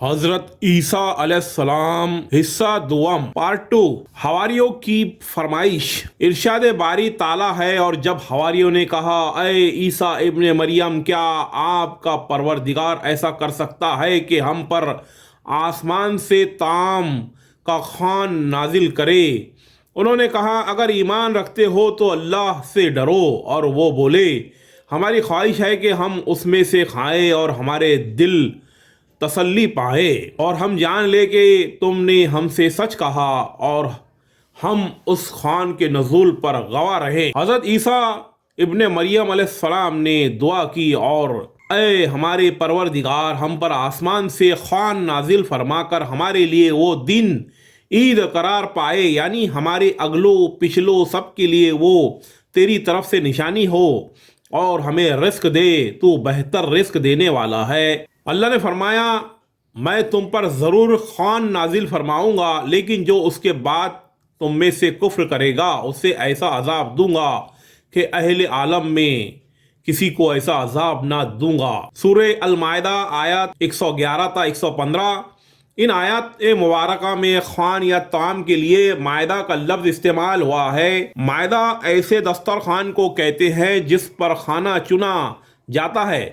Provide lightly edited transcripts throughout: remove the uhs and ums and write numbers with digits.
حضرت عیسیٰ علیہ السلام حصہ دوم پارٹ 2 حواریوں کی فرمائش۔ ارشاد باری تعالیٰ ہے، اور جب حواریوں نے کہا اے عیسیٰ ابن مریم، کیا آپ کا پروردگار ایسا کر سکتا ہے کہ ہم پر آسمان سے طعام کا خوان نازل کرے؟ انہوں نے کہا اگر ایمان رکھتے ہو تو اللہ سے ڈرو، اور وہ بولے ہماری خواہش ہے کہ ہم اس میں سے کھائیں اور ہمارے دل تسلی پائے، اور ہم جان لے کہ تم نے ہم سے سچ کہا، اور ہم اس خوان کے نزول پر گواہ رہے۔ حضرت عیسیٰ ابن مریم علیہ السلام نے دعا کی اور اے ہمارے پروردگار، ہم پر آسمان سے خوان نازل فرما کر ہمارے لیے وہ دن عید قرار پائے، یعنی ہمارے اگلو پچھلو سب کے لیے وہ تیری طرف سے نشانی ہو، اور ہمیں رزق دے، تو بہتر رزق دینے والا ہے۔ اللہ نے فرمایا میں تم پر ضرور خوان نازل فرماؤں گا، لیکن جو اس کے بعد تم میں سے کفر کرے گا اسے ایسا عذاب دوں گا کہ اہل عالم میں کسی کو ایسا عذاب نہ دوں گا۔ سورہ المائدہ آیات 111 تا 115۔ ان آیات مبارکہ میں خوان یا طعام کے لیے مائدہ کا لفظ استعمال ہوا ہے۔ مائدہ ایسے دسترخوان کو کہتے ہیں جس پر کھانا چنا جاتا ہے۔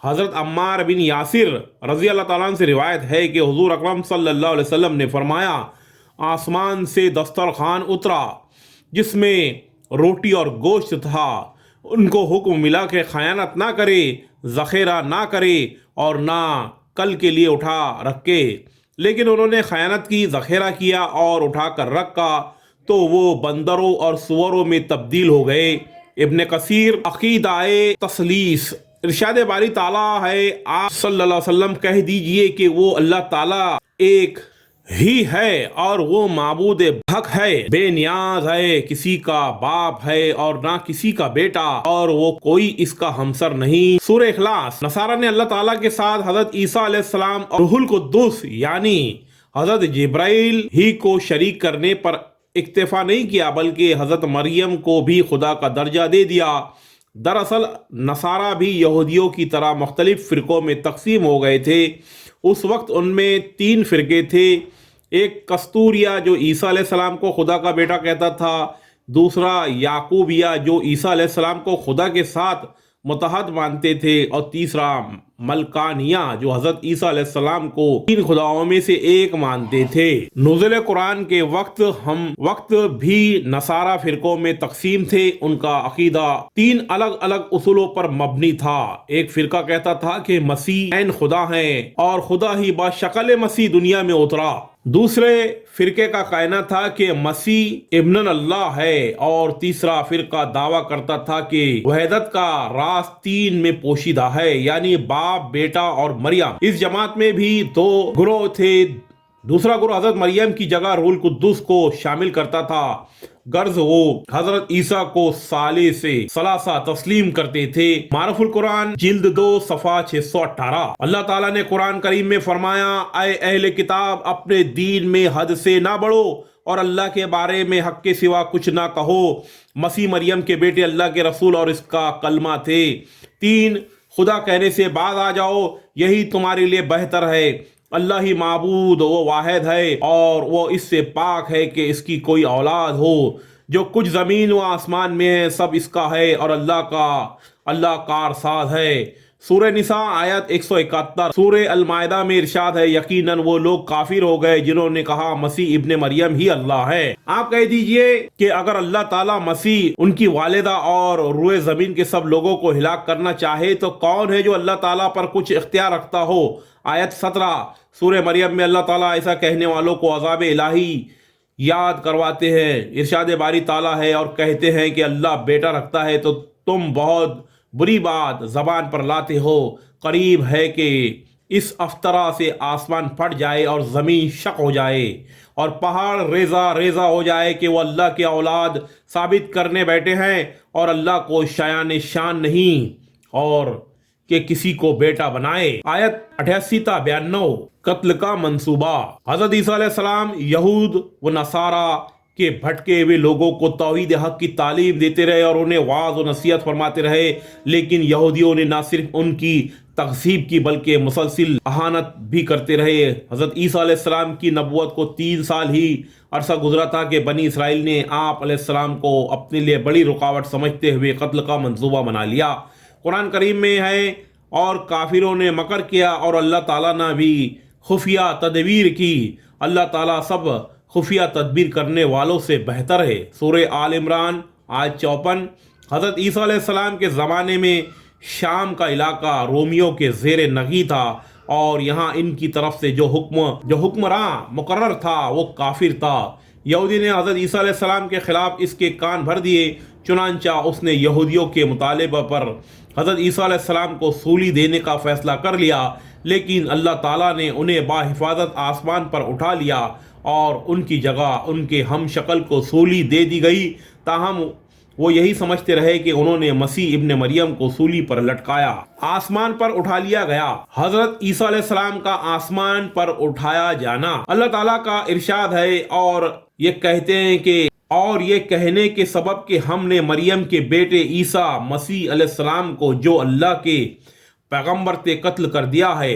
حضرت عمار بن یاسر رضی اللہ تعالیٰ عنہ سے روایت ہے کہ حضور اکرم صلی اللہ علیہ وسلم نے فرمایا آسمان سے دسترخوان اترا جس میں روٹی اور گوشت تھا، ان کو حکم ملا کہ خیانت نہ کرے، ذخیرہ نہ کرے اور نہ کل کے لیے اٹھا رکھے، لیکن انہوں نے خیانت کی، ذخیرہ کیا اور اٹھا کر رکھا تو وہ بندروں اور سوروں میں تبدیل ہو گئے۔ ابن کثیر عقیدہ تثلیث۔ ارشاد باری تعالیٰ ہے آپ صلی اللہ علیہ وسلم کہہ دیجئے کہ وہ اللہ تعالیٰ ایک ہی ہے، اور وہ معبود حق ہے، بے نیاز ہے، کسی کا باپ ہے اور نہ کسی کا بیٹا، اور وہ کوئی اس کا ہمسر نہیں۔ سورہ اخلاص۔ نصارہ نے اللہ تعالیٰ کے ساتھ حضرت عیسیٰ علیہ السلام اور روح القدس یعنی حضرت جبرائیل ہی کو شریک کرنے پر اکتفا نہیں کیا، بلکہ حضرت مریم کو بھی خدا کا درجہ دے دیا۔ دراصل نصارہ بھی یہودیوں کی طرح مختلف فرقوں میں تقسیم ہو گئے تھے۔ اس وقت ان میں 3 فرقے تھے۔ ایک کستوریہ جو عیسیٰ علیہ السلام کو خدا کا بیٹا کہتا تھا، دوسرا یعقوبیہ جو عیسیٰ علیہ السلام کو خدا کے ساتھ متحد مانتے تھے، اور تیسرا ملکانیہ جو حضرت عیسیٰ علیہ السلام کو 3 خداؤں میں سے ایک مانتے تھے۔ نزول قرآن کے وقت بھی نصارہ فرقوں میں تقسیم تھے۔ ان کا عقیدہ 3 الگ الگ اصولوں پر مبنی تھا۔ ایک فرقہ کہتا تھا کہ مسیح عین خدا ہیں اور خدا ہی بشکل مسیح دنیا میں اترا۔ دوسرے فرقے کا کہنا تھا کہ مسیح ابن اللہ ہے، اور تیسرا فرقہ دعویٰ کرتا تھا کہ وحدت کا راز 3 میں پوشیدہ ہے، یعنی باپ، بیٹا اور مریم۔ اس جماعت میں بھی 2 گروہ تھے۔ دوسرا گروہ حضرت مریم کی جگہ روح القدس کو شامل کرتا تھا، غرض وہ حضرت عیسیٰ کو ثالث ثلاثہ تسلیم کرتے تھے۔ معرف القرآن جلد 2 صفحہ 618۔ اللہ تعالیٰ نے قرآن کریم میں فرمایا اے اہل کتاب، اپنے دین میں حد سے نہ بڑھو اور اللہ کے بارے میں حق کے سوا کچھ نہ کہو۔ مسیح مریم کے بیٹے اللہ کے رسول اور اس کا کلمہ تھے۔ 3 خدا کہنے سے باز آ جاؤ، یہی تمہارے لیے بہتر ہے۔ اللہ ہی معبود وہ واحد ہے، اور وہ اس سے پاک ہے کہ اس کی کوئی اولاد ہو۔ جو کچھ زمین و آسمان میں ہے سب اس کا ہے، اور اللہ کارساز ہے۔ سورہ نساء آیت 171۔ سورہ المائدہ میں ارشاد ہے یقیناً وہ لوگ کافر ہو گئے جنہوں نے کہا مسیح ابن مریم ہی اللہ ہے۔ آپ کہہ دیجئے کہ اگر اللہ تعالیٰ مسیح، ان کی والدہ اور روئے زمین کے سب لوگوں کو ہلاک کرنا چاہے تو کون ہے جو اللہ تعالیٰ پر کچھ اختیار رکھتا ہو؟ آیت 17۔ سورہ مریم میں اللہ تعالیٰ ایسا کہنے والوں کو عذاب الہی یاد کرواتے ہیں۔ ارشاد باری تعالیٰ ہے اور کہتے ہیں کہ اللہ بیٹا رکھتا ہے تو تم بہت بری بات زبان پر لاتے ہو۔ قریب ہے کہ اس افطرا سے آسمان پھٹ جائے اور زمین شق ہو جائے اور پہاڑ ریزہ ریزہ ہو جائے کہ وہ اللہ کے اولاد ثابت کرنے بیٹھے ہیں، اور اللہ کو شایان شان نہیں اور کہ کسی کو بیٹا بنائے۔ آیت 88 تا 92۔ قتل کا منصوبہ۔ حضرت عیسیٰ علیہ السلام یہود و نصارہ کہ بھٹکے ہوئے لوگوں کو توحید حق کی تعلیم دیتے رہے اور انہیں واعظ و نصیحت فرماتے رہے، لیکن یہودیوں نے نہ صرف ان کی تکذیب کی بلکہ مسلسل اہانت بھی کرتے رہے۔ حضرت عیسیٰ علیہ السلام کی نبوت کو 3 سال ہی عرصہ گزرا تھا کہ بنی اسرائیل نے آپ علیہ السلام کو اپنے لیے بڑی رکاوٹ سمجھتے ہوئے قتل کا منصوبہ بنا لیا۔ قرآن کریم میں ہے، اور کافروں نے مکر کیا اور اللہ تعالیٰ نے بھی خفیہ تدبیر کی، اللہ تعالیٰ سب خفیہ تدبیر کرنے والوں سے بہتر ہے۔ سورہ آل عمران آیت 54۔ حضرت عیسیٰ علیہ السلام کے زمانے میں شام کا علاقہ رومیوں کے زیر نگی تھا، اور یہاں ان کی طرف سے جو حکمراں مقرر تھا وہ کافر تھا۔ یہودی نے حضرت عیسیٰ علیہ السلام کے خلاف اس کے کان بھر دیے، چنانچہ اس نے یہودیوں کے مطالبہ پر حضرت عیسیٰ علیہ السلام کو سولی دینے کا فیصلہ کر لیا، لیکن اللہ تعالیٰ نے انہیں باحفاظت آسمان پر اٹھا لیا اور ان کی جگہ ان کے ہم شکل کو سولی دے دی گئی، تاہم وہ یہی سمجھتے رہے کہ انہوں نے مسیح ابن مریم کو سولی پر لٹکایا۔ آسمان پر اٹھا لیا گیا۔ حضرت عیسیٰ علیہ السلام کا آسمان پر اٹھایا جانا اللہ تعالیٰ کا ارشاد ہے، اور یہ کہتے ہیں کہ اور یہ کہنے کے سبب کہ ہم نے مریم کے بیٹے عیسیٰ مسیح علیہ السلام کو جو اللہ کے پیغمبر تھے قتل کر دیا ہے،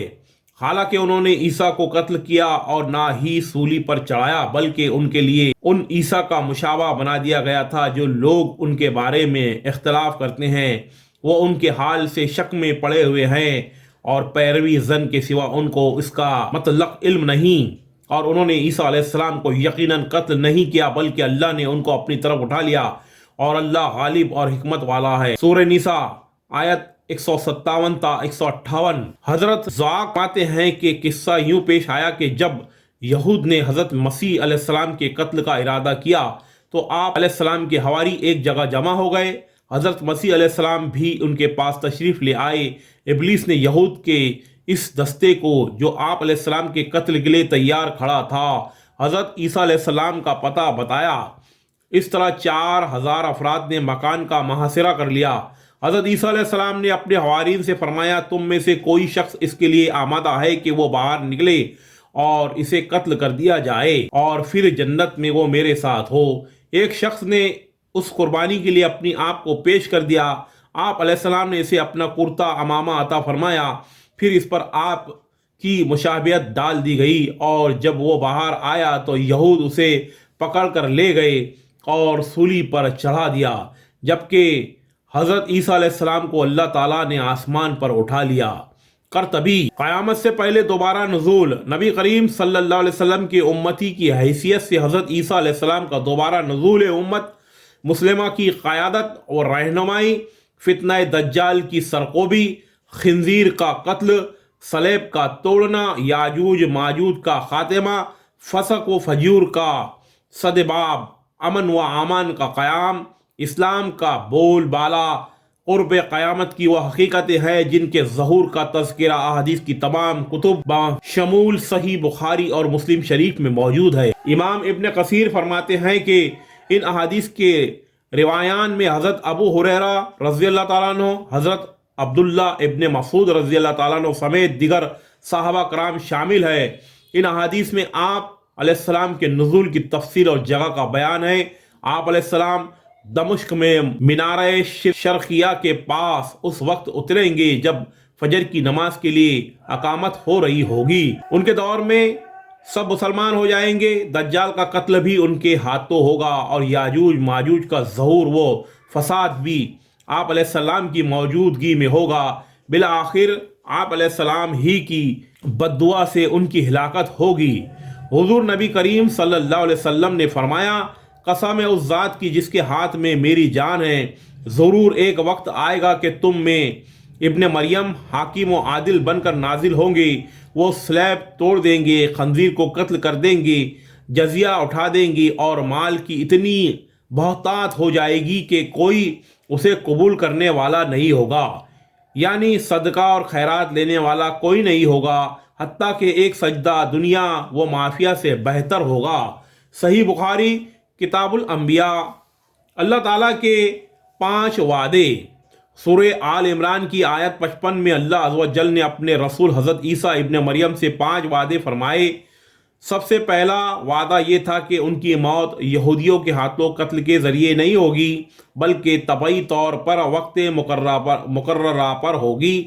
حالانکہ انہوں نے عیسیٰ کو قتل کیا اور نہ ہی سولی پر چڑھایا، بلکہ ان کے لیے ان عیسیٰ کا مشابہ بنا دیا گیا تھا جو لوگ ان کے بارے میں اختلاف کرتے ہیں، وہ ان کے حال سے شک میں پڑے ہوئے ہیں اور پیروی زن کے سوا ان کو اس کا مطلق علم نہیں، اور انہوں نے عیسیٰ علیہ السلام کو یقیناً قتل نہیں کیا بلکہ اللہ نے ان کو اپنی طرف اٹھا لیا، اور اللہ غالب اور حکمت والا ہے۔ سورہ نساء آیت 157 تا 158۔ حضرت ذاق پاتے ہیں کہ قصہ یوں پیش آیا کہ جب یہود نے حضرت مسیح علیہ السلام کے قتل کا ارادہ کیا تو آپ علیہ السلام کے حواری ایک جگہ جمع ہو گئے۔ حضرت مسیح علیہ السلام بھی ان کے پاس تشریف لے آئے۔ ابلیس نے یہود کے اس دستے کو جو آپ علیہ السلام کے قتل کے لیے تیار کھڑا تھا حضرت عیسیٰ علیہ السلام کا پتہ بتایا۔ اس طرح 4000 افراد نے مکان کا محاصرہ کر لیا۔ حضرت عیسیٰ علیہ السلام نے اپنے حوارین سے فرمایا، تم میں سے کوئی شخص اس کے لیے آمادہ ہے کہ وہ باہر نکلے اور اسے قتل کر دیا جائے اور پھر جنت میں وہ میرے ساتھ ہو۔ ایک شخص نے اس قربانی کے لیے اپنی آپ کو پیش کر دیا۔ آپ علیہ السلام نے اسے اپنا کرتا امامہ عطا فرمایا، پھر اس پر آپ کی مشابہت ڈال دی گئی، اور جب وہ باہر آیا تو یہود اسے پکڑ کر لے گئے اور سولی پر چڑھا دیا، جبکہ حضرت عیسیٰ علیہ السلام کو اللہ تعالیٰ نے آسمان پر اٹھا لیا۔ قرطبی، قیامت سے پہلے دوبارہ نزول۔ نبی کریم صلی اللہ علیہ وسلم کی امتی کی حیثیت سے حضرت عیسیٰ علیہ السلام کا دوبارہ نزول امت مسلمہ کی قیادت اور رہنمائی، فتنہ دجال کی سرقوبی، خنزیر کا قتل، صلیب کا توڑنا، یاجوج ماجوج کا خاتمہ، فسق و فجور کا سدباب، امن و امان کا قیام، اسلام کا بول بالا، قرب قیامت کی وہ حقیقتیں ہیں جن کے ظہور کا تذکرہ احادیث کی تمام کتب شمول صحیح بخاری اور مسلم شریف میں موجود ہے۔ امام ابن کثیر فرماتے ہیں کہ ان احادیث کے روایان میں حضرت ابو ہریرہ رضی اللہ تعالیٰ عنہ، حضرت عبداللہ ابن مسعود رضی اللہ تعالیٰ عنہ سمیت دیگر صحابہ کرام شامل ہے۔ ان احادیث میں آپ علیہ السلام کے نزول کی تفصیل اور جگہ کا بیان ہے۔ آپ علیہ السلام دمشق میں مینارہ شرقیہ کے پاس اس وقت اتریں گے جب فجر کی نماز کے لیے اقامت ہو رہی ہوگی۔ ان کے دور میں سب مسلمان ہو جائیں گے، دجال کا قتل بھی ان کے ہاتھوں ہوگا، اور یاجوج ماجوج کا ظہور و فساد بھی آپ علیہ السلام کی موجودگی میں ہوگا۔ بالآخر آپ علیہ السلام ہی کی بددعا سے ان کی ہلاکت ہوگی۔ حضور نبی کریم صلی اللہ علیہ وسلم نے فرمایا، قسم ہے اس ذات کی جس کے ہاتھ میں میری جان ہے، ضرور ایک وقت آئے گا کہ تم میں ابن مریم حاکم و عادل بن کر نازل ہوں گے، وہ صلیب توڑ دیں گے، خنزیر کو قتل کر دیں گے، جزیہ اٹھا دیں گے، اور مال کی اتنی بہتات ہو جائے گی کہ کوئی اسے قبول کرنے والا نہیں ہوگا، یعنی صدقہ اور خیرات لینے والا کوئی نہیں ہوگا، حتیٰ کہ ایک سجدہ دنیا و مافیا سے بہتر ہوگا۔ صحیح بخاری کتاب الانبیاء۔ اللہ تعالیٰ کے 5 وعدے۔ سورہ آل عمران کی آیت 55 میں اللہ عز و جل نے اپنے رسول حضرت عیسیٰ ابن مریم سے 5 وعدے فرمائے۔ سب سے پہلا وعدہ یہ تھا کہ ان کی موت یہودیوں کے ہاتھوں قتل کے ذریعے نہیں ہوگی بلکہ طبعی طور پر وقت مقررہ پر ہوگی،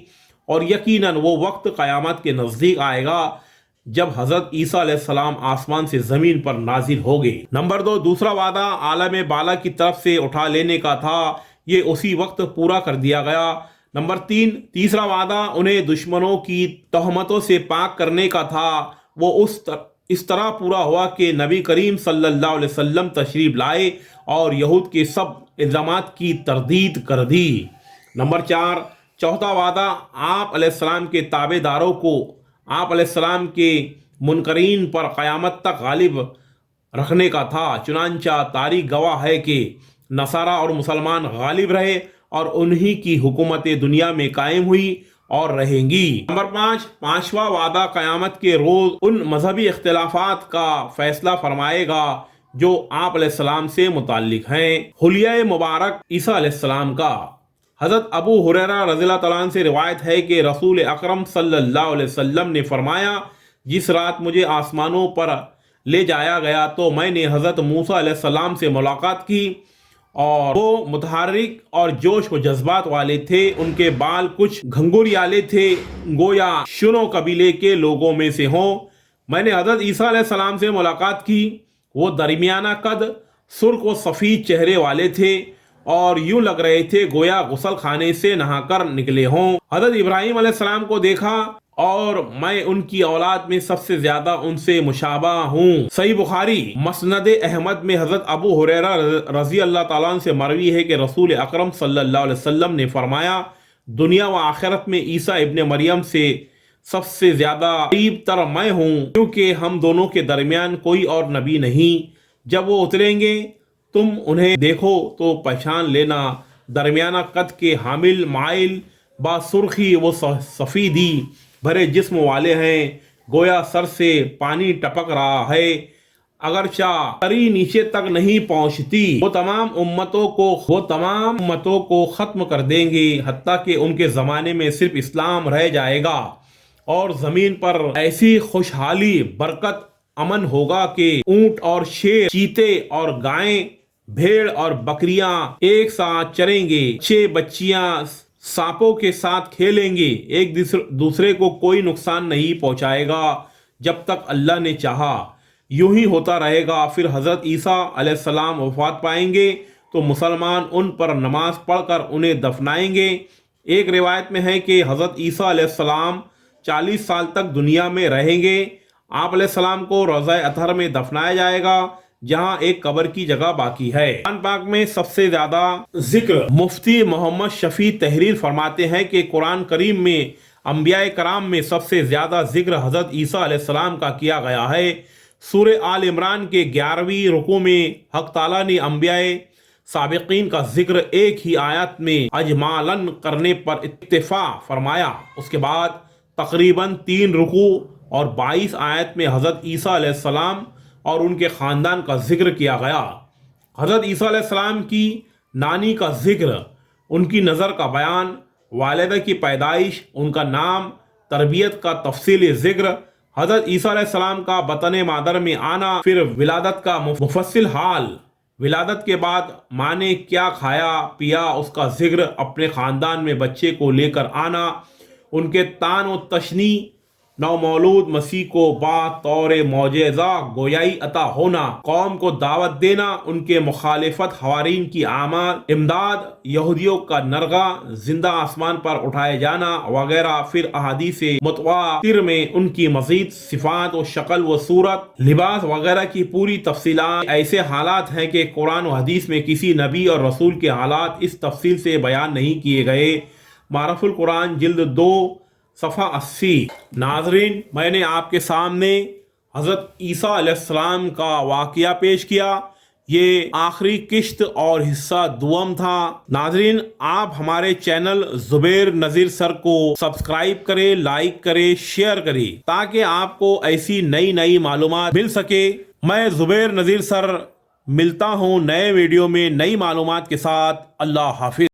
اور یقیناً وہ وقت قیامت کے نزدیک آئے گا جب حضرت عیسیٰ علیہ السلام آسمان سے زمین پر نازل ہوگے۔ نمبر 2، دوسرا وعدہ عالم بالا کی طرف سے اٹھا لینے کا تھا، یہ اسی وقت پورا کر دیا گیا۔ نمبر 3، تیسرا وعدہ انہیں دشمنوں کی تہمتوں سے پاک کرنے کا تھا، وہ اس طرح پورا ہوا کہ نبی کریم صلی اللہ علیہ وسلم تشریف لائے اور یہود کے سب الزامات کی تردید کر دی۔ نمبر 4، چوتھا وعدہ آپ علیہ السلام کے تابع داروں کو آپ علیہ السلام کے منکرین پر قیامت تک غالب رکھنے کا تھا، چنانچہ تاریخ گواہ ہے کہ نصارہ اور مسلمان غالب رہے اور انہی کی حکومت دنیا میں قائم ہوئی اور رہیں گی۔ نمبر 5، پانچواں وعدہ قیامت کے روز ان مذہبی اختلافات کا فیصلہ فرمائے گا جو آپ علیہ السلام سے متعلق ہیں۔ حلیہ مبارک عیسیٰ علیہ السلام کا۔ حضرت ابو ہریرہ رضی اللہ تعالیٰ عنہ سے روایت ہے کہ رسول اکرم صلی اللہ علیہ وسلم نے فرمایا، جس رات مجھے آسمانوں پر لے جایا گیا تو میں نے حضرت موسیٰ علیہ السلام سے ملاقات کی اور وہ متحرک اور جوش و جذبات والے تھے، ان کے بال کچھ گھنگوریالے تھے گویا شنو قبیلے کے لوگوں میں سے ہوں۔ میں نے حضرت عیسیٰ علیہ السلام سے ملاقات کی، وہ درمیانہ قد، سرخ و سفید چہرے والے تھے اور یوں لگ رہے تھے گویا غسل خانے سے نہا کر نکلے ہوں۔ حضرت ابراہیم علیہ السلام کو دیکھا اور میں ان کی اولاد میں سب سے زیادہ ان سے مشابہ ہوں۔ صحیح بخاری مسند احمد میں حضرت ابو ہریرہ رضی اللہ تعالیٰ عنہ سے مروی ہے کہ رسول اکرم صلی اللہ علیہ وسلم نے فرمایا، دنیا و آخرت میں عیسیٰ ابن مریم سے سب سے زیادہ قریب تر میں ہوں، کیونکہ ہم دونوں کے درمیان کوئی اور نبی نہیں۔ جب وہ اتریں گے تم انہیں دیکھو تو پہچان لینا، درمیانہ قد کے، حامل مائل، با سرخی و سفیدی بھرے جسم والے ہیں، گویا سر سے پانی ٹپک رہا ہے، اگرچہ تری نیچے تک نہیں پہنچتی۔ وہ تمام امتوں کو ختم کر دیں گے، حتیٰ کہ ان کے زمانے میں صرف اسلام رہ جائے گا اور زمین پر ایسی خوشحالی، برکت، امن ہوگا کہ اونٹ اور شیر، چیتے اور گائیں، بھیڑ اور بکریاں ایک ساتھ چریں گے، بچیاں سانپوں کے ساتھ کھیلیں گے، ایک دوسرے کو کوئی نقصان نہیں پہنچائے گا جب تک اللہ نے چاہا۔ یوں ہی ہوتا رہے گا۔ پھر حضرت عیسیٰ علیہ السلام وفات پائیں گے تو مسلمان ان پر نماز پڑھ کر انہیں دفنائیں گے۔ ایک روایت میں ہے کہ حضرت عیسیٰ علیہ السلام 40 سال تک دنیا میں رہیں گے۔ آپ علیہ السلام کو روضہ اطہر میں دفنایا جائے گا جہاں ایک قبر کی جگہ باقی ہے۔ قرآن پاک میں سب سے زیادہ ذکر مفتی محمد شفیع تحریر فرماتے ہیں کہ قرآن کریم میں انبیاء کرام میں سب سے زیادہ ذکر حضرت عیسیٰ علیہ السلام کا کیا گیا ہے۔ سورہ آل عمران کے 11ویں رکوع میں حق تعالیٰ نے انبیاء سابقین کا ذکر ایک ہی آیت میں اجمالاً کرنے پر اکتفا فرمایا۔ اس کے بعد تقریباً 3 رکوع اور 22 آیت میں حضرت عیسیٰ علیہ السلام اور ان کے خاندان کا ذکر کیا گیا۔ حضرت عیسیٰ علیہ السلام کی نانی کا ذکر، ان کی نظر کا بیان، والدہ کی پیدائش، ان کا نام، تربیت کا تفصیلی ذکر، حضرت عیسیٰ علیہ السلام کا بطن مادر میں آنا، پھر ولادت کا مفصل حال، ولادت کے بعد ماں نے کیا کھایا پیا اس کا ذکر، اپنے خاندان میں بچے کو لے کر آنا، ان کے تان و تشنی، نومولود مسیح کو بطور معجزہ گویائی عطا ہونا، قوم کو دعوت دینا، ان کے مخالفت حوارین کی اعمال، امداد، یہودیوں کا نرغہ، زندہ آسمان پر اٹھائے جانا وغیرہ۔ پھر احادیث متواتر میں ان کی مزید صفات و شکل و صورت، لباس وغیرہ کی پوری تفصیلات۔ ایسے حالات ہیں کہ قرآن و حدیث میں کسی نبی اور رسول کے حالات اس تفصیل سے بیان نہیں کیے گئے۔ معرف القرآن جلد 2 صفحہ 80۔ ناظرین، میں نے آپ کے سامنے حضرت عیسیٰ علیہ السلام کا واقعہ پیش کیا، یہ آخری قسط اور حصہ دوم تھا۔ ناظرین، آپ ہمارے چینل زبیر نذیر سر کو سبسکرائب کریں، لائک کریں، شیئر کریں تاکہ آپ کو ایسی نئی معلومات مل سکے۔ میں زبیر نذیر سر ملتا ہوں نئے ویڈیو میں نئی معلومات کے ساتھ۔ اللہ حافظ۔